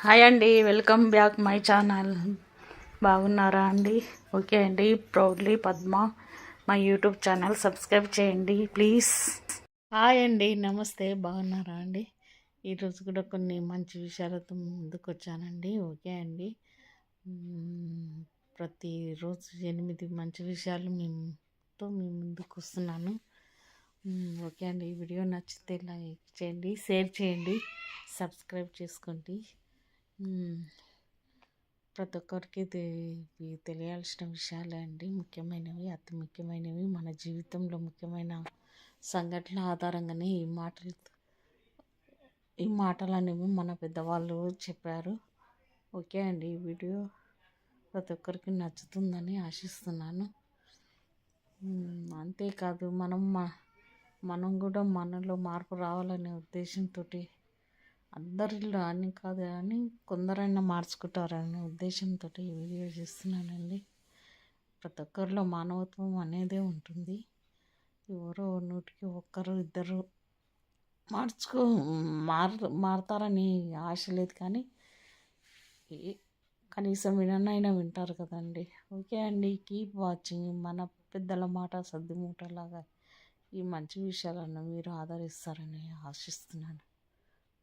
Hi అండి, welcome back my channel. బాగున్నారా అండి? ఓకే అండి. Proudly Padma my YouTube channel subscribe చేయండి ప్లీజ్. హాయ్ అండి, నమస్తే. బాగున్నారా అండి? ఈరోజు కూడా కొన్ని మంచి విషయాలతో ముందుకు వచ్చానండి. ఓకే అండి. ప్రతిరోజు 8 మంచి విషయాలు మీ ముందుకు వస్తున్నాను. ఓకే అండి. ఈ వీడియో నచ్చితే లైక్ చేయండి, షేర్ చేయండి, సబ్స్క్రైబ్ చేసుకోండి. ప్రతి ఒక్కరికి తెలియాల్సిన విషయాలే అండి, ముఖ్యమైనవి, అతి ముఖ్యమైనవి. మన జీవితంలో ముఖ్యమైన సంఘటనల ఆధారంగానే ఈ మాటలు అనేవి మన పెద్దవాళ్ళు చెప్పారు. ఓకే అండి. ఈ వీడియో ప్రతి ఒక్కరికి నచ్చుతుందని ఆశిస్తున్నాను. అంతేకాదు, మనం కూడా మనలో మార్పు రావాలనే ఉద్దేశంతో, అందరిలో అని కాదు కానీ కొందరైనా మార్చుకుంటారనే ఉద్దేశంతో ఈ వీడియో చేస్తున్నానండి. ప్రతి ఒక్కరిలో మానవత్వం అనేదే ఉంటుంది. ఎవరో నూటికి ఒక్కరు ఇద్దరు మారుతారని ఆశ లేదు, కానీ కనీసం విననైనా వింటారు కదండి. ఓకే అండి. Keep watching. మన పెద్దల మాట సర్దిమూటలాగా ఈ మంచి విషయాలను మీరు ఆదరిస్తారని ఆశిస్తున్నాను.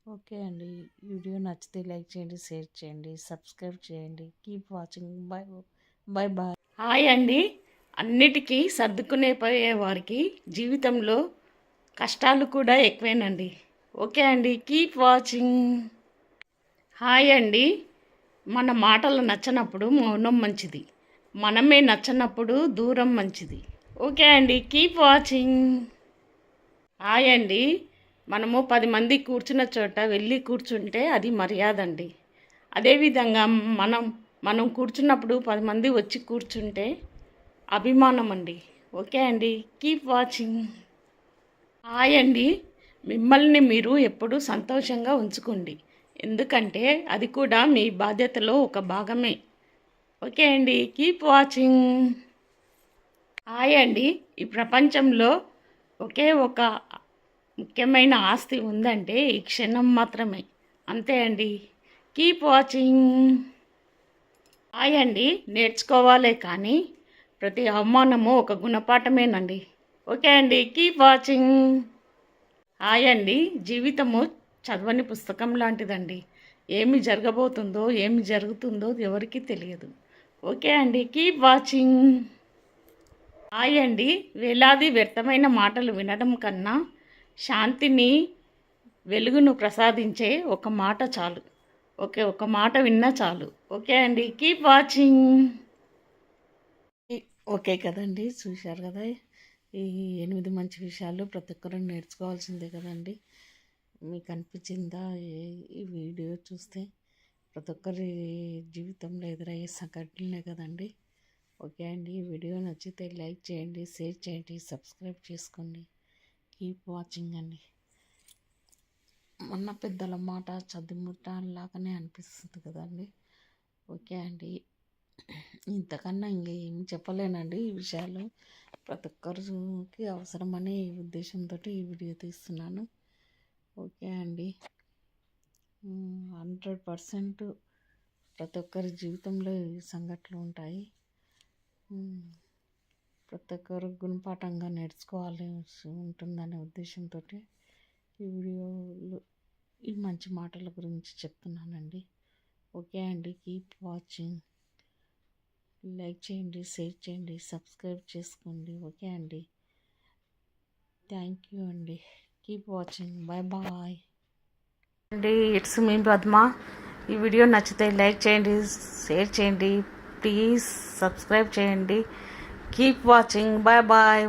ఓకే అండి. వీడియో నచ్చితే లైక్ చేయండి, షేర్ చేయండి, సబ్స్క్రైబ్ చేయండి. Keep watching. Bye bye. Hi అండి. అన్నిటికీ సర్దుకునే పోయే వారికి జీవితంలో కష్టాలు కూడా ఎక్కువేనండి. ఓకే అండి. Keep watching. హాయ్ అండి. మన మాటలు నచ్చనప్పుడు మౌనం మంచిది, మనమే నచ్చనప్పుడు దూరం మంచిది. ఓకే అండి. Keep watching. హాయ్ అండి. మనము 10 మంది కూర్చున్న చోట వెళ్ళి కూర్చుంటే అది మర్యాద అండి. అదేవిధంగా మనం కూర్చున్నప్పుడు 10 మంది వచ్చి కూర్చుంటే అభిమానం అండి. ఓకే అండి. Keep watching. హాయ్ అండి. మిమ్మల్ని మీరు ఎప్పుడూ సంతోషంగా ఉంచుకోండి, ఎందుకంటే అది కూడా మీ బాధ్యతలో ఒక భాగమే. ఓకే అండి. Keep watching. హాయ్ అండి. ఈ ప్రపంచంలో ఒకే ఒక ముఖ్యమైన ఆస్తి ఉందంటే ఈ క్షణం మాత్రమే. అంతే అండి. Keep watching. హాయ్ అండి. నేర్చుకోవాలే కానీ ప్రతి అవమానము ఒక గుణపాఠమేనండి. ఓకే అండి. Keep watching. హాయ్ అండి. జీవితము చదవని పుస్తకం లాంటిదండి. ఏమి జరగబోతుందో, ఏమి జరుగుతుందో ఎవరికీ తెలియదు. ఓకే అండి. Keep watching. హాయ్ అండి. వేలాది వ్యర్థమైన మాటలు వినడం కన్నా శాంతిని, వెలుగును ప్రసాదించే ఒక మాట చాలు. ఒక మాట విన్నా చాలు. ఓకే అండి. Keep watching. ఓకే కదండి. చూశారు కదా ఈ 8 మంచి విషయాలు ప్రతి ఒక్కరు నేర్చుకోవాల్సిందే కదండి. మీకు అనిపించిందా ఈ వీడియో చూస్తే? ప్రతి ఒక్కరి జీవితంలో ఎదురయ్యే సంఘటనలే కదండి. ఓకే అండి. ఈ వీడియో నచ్చితే లైక్ చేయండి, షేర్ చేయండి, సబ్స్క్రైబ్ చేసుకోండి. కీప్ వాచింగ్ అండి. మన పెద్దల మాట చదువుముట్టలాగానే అనిపిస్తుంది కదండి. ఓకే అండి. ఇంతకన్నా ఇంకేం చెప్పలేనండి. ఈ విషయాలు ప్రతి ఒక్కరికి అవసరమనే ఉద్దేశంతో ఈ వీడియో తీస్తున్నాను. ఓకే అండి. 100% ప్రతి ఒక్కరి జీవితంలో ఈ సంఘటనలు ఉంటాయి. ప్రతి ఒక్కరు గుణపాఠంగా నేర్చుకోవాలి ఉంటుందనే ఉద్దేశంతో ఈ వీడియోలో ఈ మంచి మాటల గురించి చెప్తున్నానండి. ఓకే అండి. Keep watching. లైక్ చేయండి, షేర్ చేయండి, సబ్స్క్రైబ్ చేసుకోండి. ఓకే అండి. థ్యాంక్ యూ అండి. Keep watching. బాయ్ బాయ్ అండి. ఇట్స్ మీ పద్మ. ఈ వీడియో నచ్చితే లైక్ చేయండి, షేర్ చేయండి, ప్లీజ్ సబ్స్క్రైబ్ చేయండి. Keep watching. Bye bye.